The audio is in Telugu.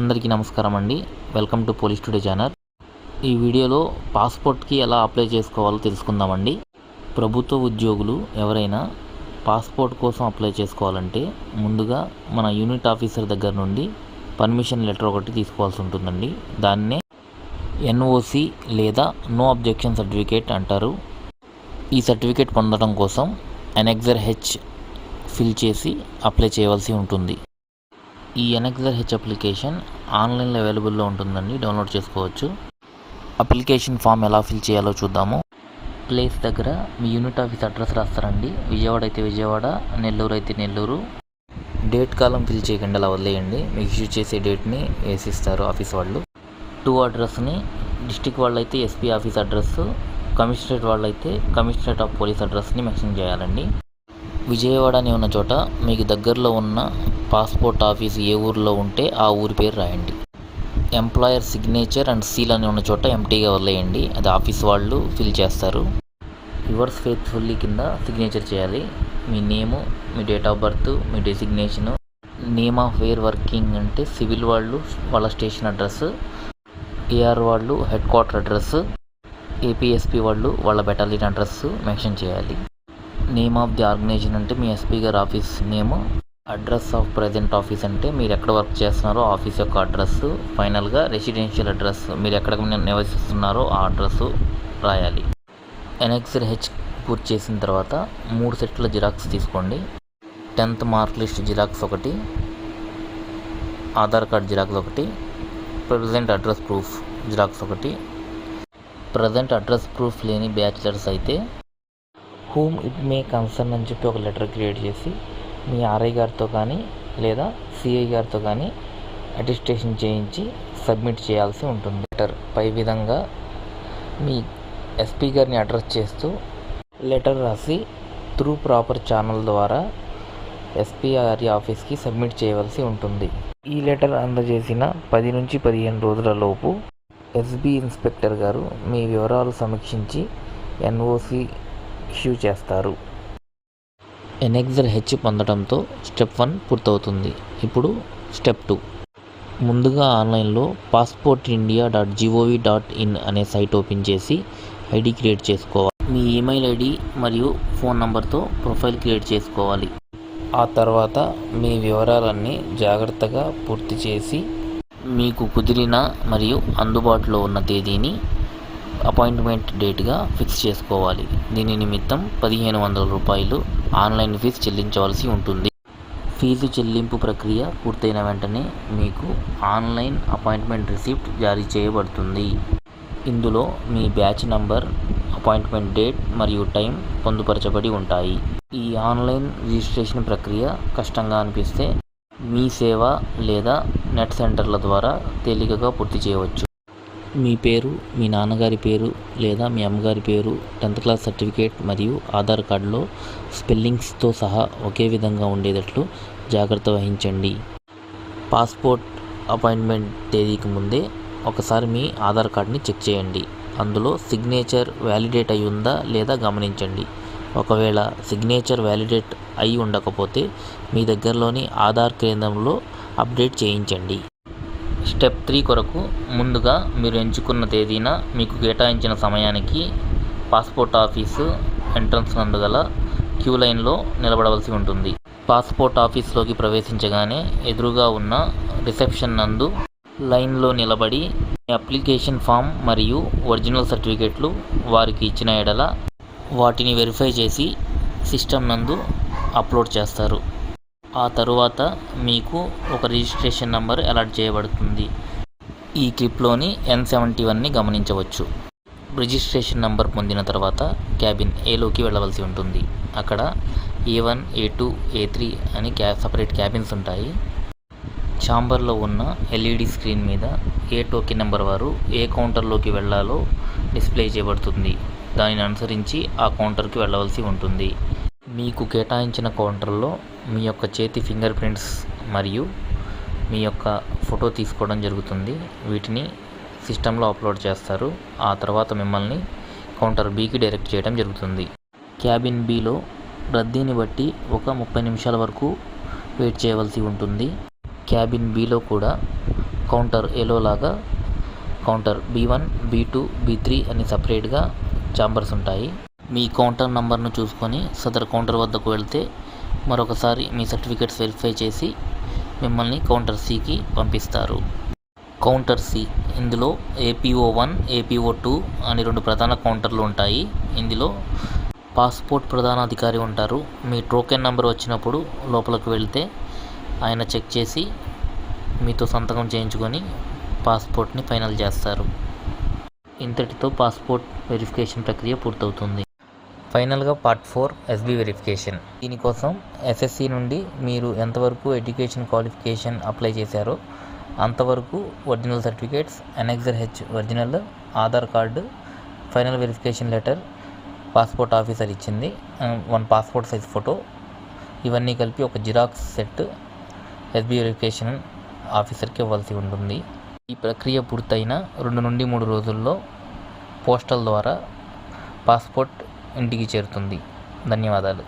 అందరికీ నమస్కారం అండి. Welcome to police today channel. ఈ వీడియోలో పాస్పోర్ట్కి ఎలా అప్లై చేసుకోవాలో తెలుసుకుందామండి. ప్రభుత్వ ఉద్యోగులు ఎవరైనా పాస్పోర్ట్ కోసం అప్లై చేసుకోవాలంటే ముందుగా మన యూనిట్ ఆఫీసర్ దగ్గర నుండి పర్మిషన్ లెటర్ ఒకటి తీసుకోవాల్సి ఉంటుందండి. దాన్నే ఎన్ఓసి లేదా నో అబ్జెక్షన్ సర్టిఫికేట్ అంటారు. ఈ సర్టిఫికేట్ పొందడం కోసం ఎనెక్సర్ హెచ్ ఫిల్ చేసి అప్లై చేయవలసి ఉంటుంది. ఈ ఎనెక్సర్ హెచ్ అప్లికేషన్ ఆన్లైన్లో అవైలబుల్లో ఉంటుందండి, డౌన్లోడ్ చేసుకోవచ్చు. అప్లికేషన్ ఫామ్ ఎలా ఫిల్ చేయాలో చూద్దాము. ప్లేస్ దగ్గర మీ యూనిట్ ఆఫీస్ అడ్రస్ రాస్తారండి. విజయవాడ అయితే విజయవాడ, నెల్లూరు అయితే నెల్లూరు. డేట్ కాలం ఫిల్ చేయకుండా అలా వదిలేయండి. మీకు ఇష్యూ చేసే డేట్ని వేసిస్తారు ఆఫీస్ వాళ్ళు. అడ్రస్ని డిస్టిక్ వాళ్ళు అయితే ఎస్పీ ఆఫీస్ అడ్రస్, కమిషనరేట్ వాళ్ళు అయితే కమిషనరేట్ ఆఫ్ పోలీస్ అడ్రస్ని మెన్షన్ చేయాలండి. విజయవాడ అని ఉన్న చోట మీకు దగ్గరలో ఉన్న పాస్పోర్ట్ ఆఫీస్ ఏ ఊరిలో ఉంటే ఆ ఊరి పేరు రాయండి. ఎంప్లాయర్ సిగ్నేచర్ అండ్ సీల్ అని ఉన్న చోట ఎంటీగా వదిలేయండి, అది ఆఫీస్ వాళ్ళు ఫిల్ చేస్తారు. యువర్స్ ఫెయిత్ఫుల్లీ కింద సిగ్నేచర్ చేయాలి. మీ నేము, మీ డేట్ ఆఫ్ బర్త్, మీ designation, name of where working అంటే సివిల్ వాళ్ళు వాళ్ళ స్టేషన్ అడ్రస్, ఏఆర్ వాళ్ళు హెడ్ క్వార్టర్ అడ్రస్, ఏపీఎస్పీ వాళ్ళు వాళ్ళ బెటాలియన్ అడ్రస్ మెన్షన్ చేయాలి. నేమ్ ఆఫ్ ది ఆర్గనైజేషన్ అంటే మీ ఎస్పీ గారి office name, address of present office అంటే మీరు ఎక్కడ వర్క్ చేస్తున్నారో ఆఫీస్ యొక్క అడ్రస్, ఫైనల్గా రెసిడెన్షియల్ అడ్రస్ మీరు ఎక్కడ నివసిస్తున్నారో ఆ అడ్రస్ రాయాలి. ఎనెక్సర్ హెచ్ పూర్తి చేసిన తర్వాత 3 సెట్ల జిరాక్స్ తీసుకోండి. 10th మార్క్ లిస్ట్ జిరాక్స్ ఒకటి, ఆధార్ కార్డ్ జిరాక్స్ ఒకటి, ప్రజెంట్ అడ్రస్ ప్రూఫ్ జిరాక్స్ ఒకటి. ప్రజెంట్ అడ్రస్ ప్రూఫ్ లేని బ్యాచిలర్స్ అయితే హూమ్ ఇట్ మే కన్సర్న్ అని చెప్పి ఒక లెటర్ క్రియేట్ చేసి మీ ఆర్ఐ గారితో కానీ లేదా సిఐ గారితో కానీ అటెస్టేషన్ చేయించి సబ్మిట్ చేయాల్సి ఉంటుంది. లెటర్ పై విధంగా మీ ఎస్పీ గారిని అడ్రస్ చేస్తూ లెటర్ రాసి త్రూ ప్రాపర్ ఛానల్ ద్వారా ఎస్పీ గారి ఆఫీస్కి సబ్మిట్ చేయవలసి ఉంటుంది. ఈ లెటర్ అందజేసిన 10 నుంచి 15 రోజుల లోపు ఎస్బీ ఇన్స్పెక్టర్ గారు మీ వివరాలు సమీక్షించి ఎన్ఓసి ఇష్యూ చేస్తారు. ఎనెక్సర్ హెచ్ పొందడంతో స్టెప్ 1 పూర్తవుతుంది. ఇప్పుడు స్టెప్ 2. ముందుగా ఆన్లైన్లో passportindia.gov.in అనే సైట్ ఓపెన్ చేసి ఐడి క్రియేట్ చేసుకోవాలి. మీ ఈమెయిల్ ఐడి మరియు ఫోన్ నంబర్తో ప్రొఫైల్ క్రియేట్ చేసుకోవాలి. ఆ తర్వాత మీ వివరాలన్నీ జాగ్రత్తగా పూర్తి చేసి మీకు కుదిరిన మరియు అందుబాటులో ఉన్న తేదీని అపాయింట్మెంట్ డేట్గా ఫిక్స్ చేసుకోవాలి. దీని నిమిత్తం 1500 రూపాయలు ఆన్లైన్ ఫీజు చెల్లించవలసి ఉంటుంది. ఫీజు చెల్లింపు ప్రక్రియ పూర్తయిన వెంటనే మీకు ఆన్లైన్ అపాయింట్మెంట్ రిసిప్ట్ జారీ చేయబడుతుంది. ఇందులో మీ బ్యాచ్ నంబర్, అపాయింట్మెంట్ డేట్ మరియు టైం పొందుపరచబడి ఉంటాయి. ఈ ఆన్లైన్ రిజిస్ట్రేషన్ ప్రక్రియ కష్టంగా అనిపిస్తే మీ సేవ లేదా నెట్ సెంటర్ల ద్వారా తేలికగా పూర్తి చేయవచ్చు. మీ పేరు, మీ నాన్నగారి పేరు లేదా మీ అమ్మగారి పేరు, 10th క్లాస్ సర్టిఫికేట్ మరియు ఆధార్ కార్డులో స్పెల్లింగ్స్తో సహా ఒకే విధంగా ఉండేటట్లు జాగ్రత్త వహించండి. పాస్పోర్ట్ అపాయింట్మెంట్ తేదీకి ముందే ఒకసారి మీ ఆధార్ కార్డ్ని చెక్ చేయండి. అందులో సిగ్నేచర్ వ్యాలిడేట్ అయి ఉందా లేదా గమనించండి. ఒకవేళ సిగ్నేచర్ వ్యాలిడేట్ అయి ఉండకపోతే మీ దగ్గరలోని ఆధార్ కేంద్రంలో అప్డేట్ చేయించండి. స్టెప్ 3 కొరకు ముందుగా మీరు ఎంచుకున్న తేదీన మీకు కేటాయించిన సమయానికి పాస్పోర్ట్ ఆఫీసు ఎంట్రన్స్ నందు గల క్యూ లైన్లో నిలబడవలసి ఉంటుంది. పాస్పోర్ట్ ఆఫీస్లోకి ప్రవేశించగానే ఎదురుగా ఉన్న రిసెప్షన్ నందు లైన్లో నిలబడి మీ అప్లికేషన్ ఫామ్ మరియు ఒరిజినల్ సర్టిఫికేట్లు వారికి ఇచ్చిన ఎడల వాటిని వెరిఫై చేసి సిస్టమ్ నందు అప్లోడ్ చేస్తారు. ఆ తరువాత మీకు ఒక రిజిస్ట్రేషన్ నంబర్ అలాట్ చేయబడుతుంది. ఈ క్లిప్లోని N71ని గమనించవచ్చు. రిజిస్ట్రేషన్ నంబర్ పొందిన తర్వాత క్యాబిన్ ఏలోకి వెళ్ళవలసి ఉంటుంది. అక్కడ A1, A2, A3 అని సపరేట్ క్యాబిన్స్ ఉంటాయి. ఛాంబర్లో ఉన్న LED స్క్రీన్ మీద ఏ టోకెన్ నెంబర్ వారు ఏ కౌంటర్లోకి వెళ్ళాలో డిస్ప్లే చేయబడుతుంది. దానిని అనుసరించి ఆ కౌంటర్కి వెళ్ళవలసి ఉంటుంది. మీకు కేటాయించిన కౌంటర్లో మీ యొక్క చేతి ఫింగర్ ప్రింట్స్ మరియు మీ యొక్క ఫోటో తీసుకోవడం జరుగుతుంది. వీటిని సిస్టంలో అప్లోడ్ చేస్తారు. ఆ తర్వాత మిమ్మల్ని కౌంటర్ బికి డైరెక్ట్ చేయడం జరుగుతుంది. క్యాబిన్ బిలో రద్దీని బట్టి ఒక 30 నిమిషాల వరకు వెయిట్ చేయవలసి ఉంటుంది. క్యాబిన్ బిలో కూడా కౌంటర్ ఏలో లాగా కౌంటర్ B1, B2, B3 అని సపరేట్గా ఛాంబర్స్ ఉంటాయి. మీ కౌంటర్ నంబర్ను చూసుకొని సదరు కౌంటర్ వద్దకు వెళ్తే మరొకసారి మీ సర్టిఫికెట్స్ వెరిఫై చేసి మిమ్మల్ని కౌంటర్ Cకి పంపిస్తారు. కౌంటర్ C ఇందులో APO1, APO2 అని 2 ప్రధాన కౌంటర్లు ఉంటాయి. ఇందులో పాస్పోర్ట్ ప్రధానాధికారి ఉంటారు. మీ టోకెన్ నెంబర్ వచ్చినప్పుడు లోపలికి వెళ్తే ఆయన చెక్ చేసి మీతో సంతకం చేయించుకొని పాస్పోర్ట్ని ఫైనల్ చేస్తారు. ఇంతటితో పాస్పోర్ట్ వెరిఫికేషన్ ప్రక్రియ పూర్తవుతుంది. ఫైనల్గా పార్ట్ 4 SB వెరిఫికేషన్. దీనికోసం SSC నుండి మీరు ఎంతవరకు ఎడ్యుకేషన్ క్వాలిఫికేషన్ అప్లై చేశారో అంతవరకు original certificates, annexure H original, Aadhaar card, final verification letter, passport officer ఇచ్చింది, 1 పాస్పోర్ట్ సైజ్ ఫోటో, ఇవన్నీ కలిపి ఒక జిరాక్స్ సెట్ SB వెరిఫికేషన్ ఆఫీసర్కి ఇవ్వాల్సి ఉంటుంది. ఈ ప్రక్రియ పూర్తయిన 2 నుండి 3 రోజుల్లో పోస్టల్ ద్వారా పాస్పోర్ట్ ఇంటికి చేరుతుంది. ధన్యవాదాలు.